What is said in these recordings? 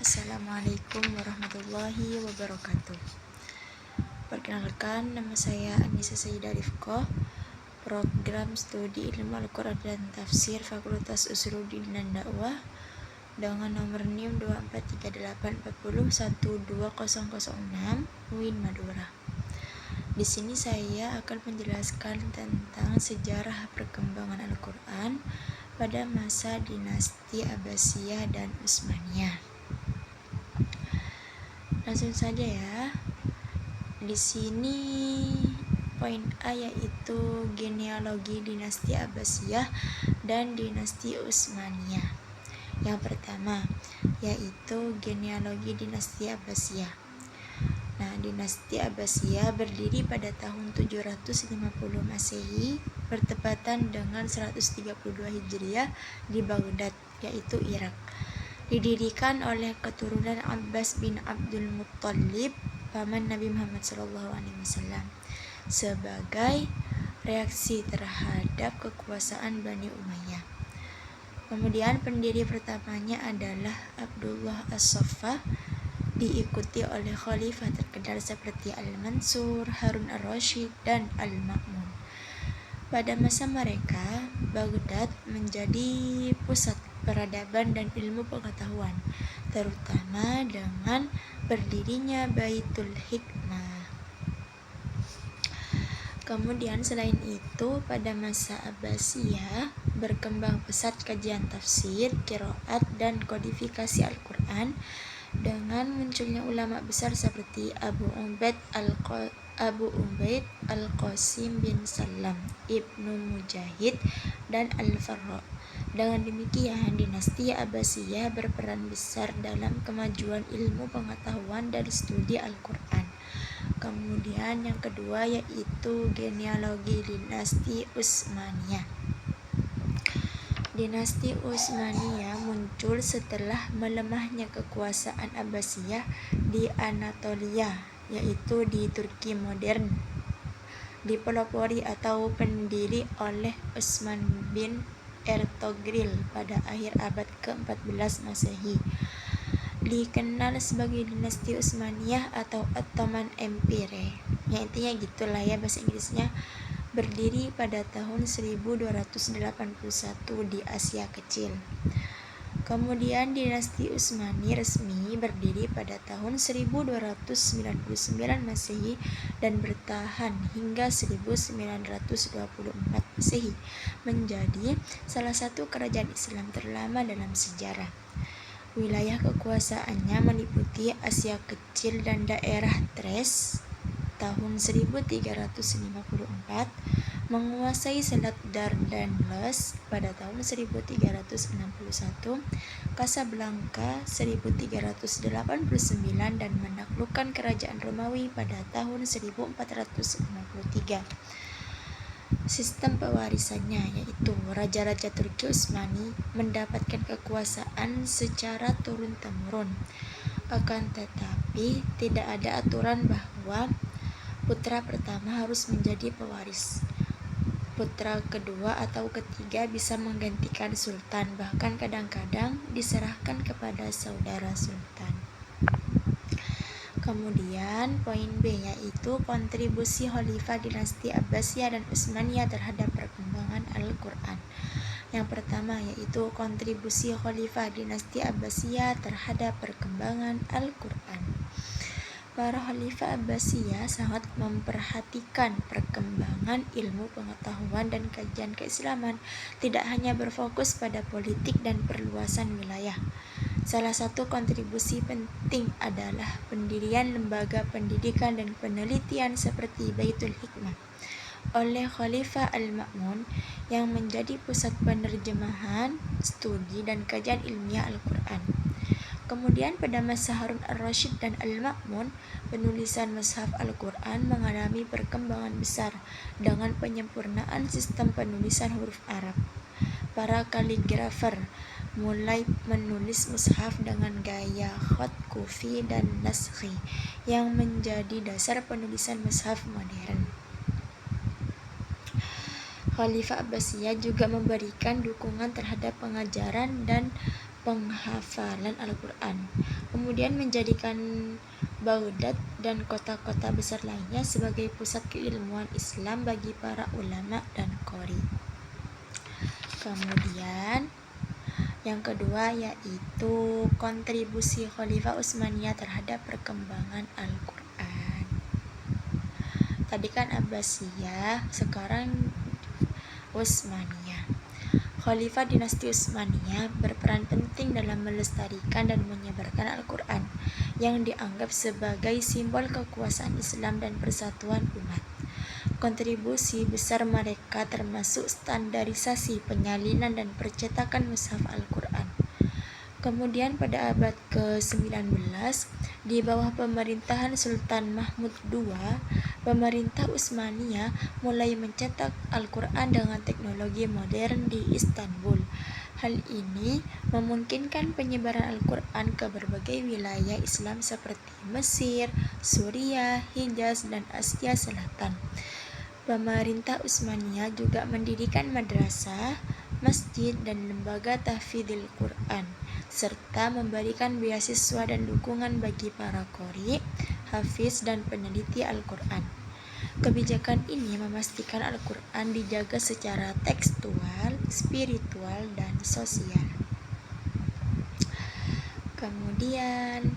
Assalamualaikum warahmatullahi wabarakatuh. Perkenalkan, nama saya Anissa Sayyidah Rifqah, Program Studi Ilmu Al-Quran dan Tafsir Fakultas Usuluddin dan Dakwah dengan nomor NIM 2438401206 UIN Madura. Di sini saya akan menjelaskan tentang sejarah perkembangan Al-Quran pada masa dinasti Abbasiyah dan Utsmaniyah. Langsung saja ya. Di sini poin A yaitu genealogi dinasti Abbasiyah dan dinasti Utsmaniyah. Yang pertama yaitu genealogi dinasti Abbasiyah. Nah, dinasti Abbasiyah berdiri pada tahun 750 Masehi bertepatan dengan 132 Hijriah di Baghdad, yaitu Irak. Didirikan oleh keturunan Abbas bin Abdul Muttalib, paman Nabi Muhammad SAW, sebagai reaksi terhadap kekuasaan Bani Umayyah. Kemudian pendiri pertamanya adalah Abdullah As-Saffah, diikuti oleh khalifah terkenal seperti Al-Mansur, Harun Ar-Rasyid, dan Al-Ma'mun. Pada masa mereka, Baghdad menjadi pusat peradaban dan ilmu pengetahuan, terutama dengan berdirinya Baitul Hikmah. Kemudian selain itu, pada masa Abbasiyah berkembang pesat kajian tafsir, qiraat, dan kodifikasi Al-Quran dengan munculnya ulama besar seperti Abu Ubaid Al-Qasim bin Salam, Ibnu Mujahid, dan Al-Farra. Dengan demikian, dinasti Abbasiyah berperan besar dalam kemajuan ilmu pengetahuan dan studi Al-Quran. Kemudian yang kedua yaitu genealogi dinasti Utsmaniyah. Dinasti Utsmaniyah muncul setelah melemahnya kekuasaan Abbasiyah di Anatolia, yaitu di Turki modern, dipelopori atau pendiri oleh Utsman bin Ertugrul pada akhir abad ke-14 Masehi. Dikenal sebagai dinasti Utsmaniyah atau Ottoman Empire. Ya intinya gitulah ya bahasa Inggrisnya. Berdiri pada tahun 1281 di Asia Kecil. Kemudian dinasti Utsmani resmi berdiri pada tahun 1299 Masehi dan bertahan hingga 1924 Masehi, menjadi salah satu kerajaan Islam terlama dalam sejarah. Wilayah kekuasaannya meliputi Asia Kecil dan daerah Thrace. Tahun 1354 menguasai Selat Dardanelles pada tahun 1361, Casablanca 1389 dan menaklukkan kerajaan Romawi pada tahun 1453. Sistem pewarisannya yaitu Raja-Raja Turki Utsmani mendapatkan kekuasaan secara turun-temurun. Akan tetapi tidak ada aturan bahwa putra pertama harus menjadi pewaris. Putra kedua atau ketiga bisa menggantikan sultan, bahkan kadang-kadang diserahkan kepada saudara sultan. Kemudian poin B yaitu kontribusi khalifah dinasti Abbasiyah dan Utsmaniyah terhadap perkembangan Al-Quran. Yang pertama yaitu kontribusi khalifah dinasti Abbasiyah terhadap perkembangan Al-Quran. Para khalifah Abbasiyah sangat memperhatikan perkembangan ilmu pengetahuan dan kajian keislaman, tidak hanya berfokus pada politik dan perluasan wilayah. Salah satu kontribusi penting adalah pendirian lembaga pendidikan dan penelitian seperti Baitul Hikmah oleh Khalifah Al-Ma'mun yang menjadi pusat penerjemahan, studi, dan kajian ilmiah Al-Quran. Kemudian pada masa Harun Ar-Rasyid dan Al-Ma'mun, penulisan mushaf Al-Quran mengalami perkembangan besar dengan penyempurnaan sistem penulisan huruf Arab. Para kaligrafer mulai menulis mushaf dengan gaya khat kufi dan naskhi yang menjadi dasar penulisan mushaf modern. Khalifah Abbasiyah juga memberikan dukungan terhadap pengajaran dan penghafalan Al-Quran, kemudian menjadikan Baghdad dan kota-kota besar lainnya sebagai pusat keilmuan Islam bagi para ulama dan qori. Kemudian yang kedua yaitu kontribusi Khalifah Utsmaniyah terhadap perkembangan Al-Quran. Tadi kan Abbasiyah, sekarang Utsmaniyah. Khalifah dinasti Utsmaniyah berperan penting dalam melestarikan dan menyebarkan Al-Quran yang dianggap sebagai simbol kekuasaan Islam dan persatuan umat. Kontribusi besar mereka termasuk standarisasi, penyalinan, dan percetakan mushaf Al-Quran. Kemudian pada abad ke-19, di bawah pemerintahan Sultan Mahmud II, pemerintah Utsmaniyah mulai mencetak Al-Quran dengan teknologi modern di Istanbul. Hal ini memungkinkan penyebaran Al-Quran ke berbagai wilayah Islam seperti Mesir, Suriah, Hijaz, dan Asia Selatan. Pemerintah Utsmaniyah juga mendirikan madrasah, masjid, dan lembaga tahfidzul Quran, serta memberikan beasiswa dan dukungan bagi para qori, hafiz, dan peneliti Al-Quran. Kebijakan ini memastikan Al-Quran dijaga secara tekstual, spiritual, dan sosial. Kemudian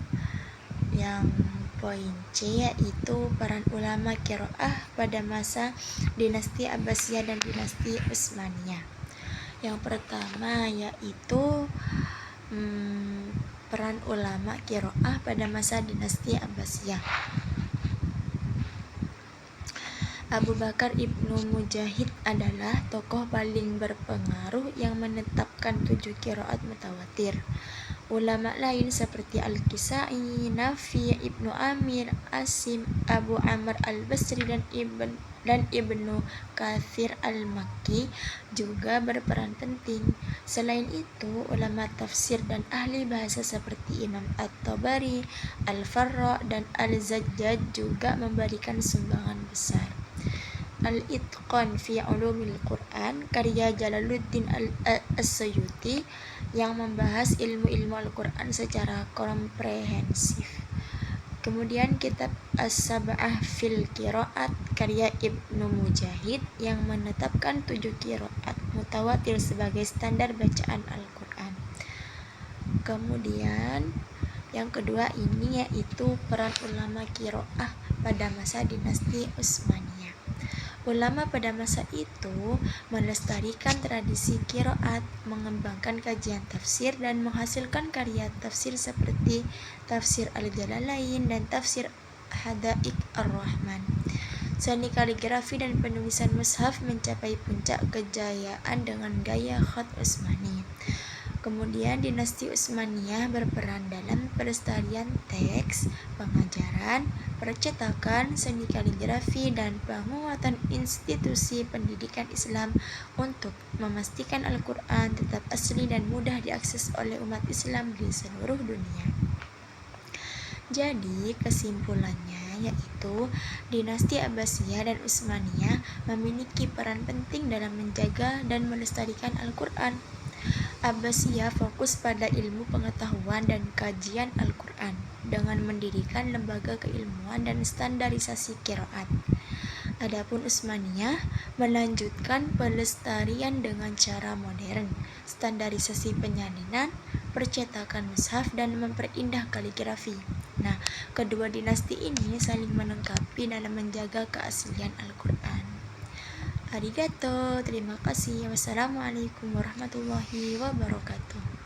yang poin C yaitu peran ulama qiraah pada masa dinasti Abbasiyah dan dinasti Utsmaniyah. Yang pertama yaitu peran ulama qiraah pada masa dinasti Abbasiyah. Abu Bakar Ibnu Mujahid adalah tokoh paling berpengaruh yang menetapkan 7 qiraat mutawatir. Ulama lain seperti Al-Kisai, Nafi, Ibnu Amir, Asim, Abu Amr Al-Basri, dan Ibnu Katsir Al-Makki juga berperan penting. Selain itu, ulama tafsir dan ahli bahasa seperti Imam At-Tabari, Al-Farra, dan Al-Zajjaj juga memberikan sumbangan besar. Al-Itqan fi Ulumil Quran karya Jalaluddin As-Suyuti yang membahas ilmu-ilmu Al-Quran secara komprehensif. Kemudian kitab As-Sab'ah fil Qiraat karya Ibnu Mujahid yang menetapkan 7 qiraat mutawatir sebagai standar bacaan Al-Quran. Kemudian yang kedua ini yaitu peran ulama qiraah pada masa dinasti Utsmaniyah. Ulama pada masa itu melestarikan tradisi qiraat, mengembangkan kajian tafsir, dan menghasilkan karya tafsir seperti Tafsir Al-Jalalain dan Tafsir Hadaik Ar-Rahman. Seni kaligrafi dan penulisan mushaf mencapai puncak kejayaan dengan gaya khat Utsmani. Kemudian dinasti Utsmaniyah berperan dalam pelestarian teks, pengajaran, percetakan, seni kaligrafi, dan penguatan institusi pendidikan Islam untuk memastikan Al-Quran tetap asli dan mudah diakses oleh umat Islam di seluruh dunia. Jadi kesimpulannya yaitu dinasti Abbasiyah dan Utsmaniyah memiliki peran penting dalam menjaga dan melestarikan Al-Quran. Abbasiyah fokus pada ilmu pengetahuan dan kajian Al-Quran dengan mendirikan lembaga keilmuan dan standarisasi qiraat. Adapun Utsmaniyah melanjutkan pelestarian dengan cara modern, standarisasi penyalinan, percetakan mushaf, dan memperindah kaligrafi. Nah, kedua dinasti ini saling melengkapi dalam menjaga keaslian Al-Quran. Arigato, terima kasih. Wassalamualaikum warahmatullahi wabarakatuh.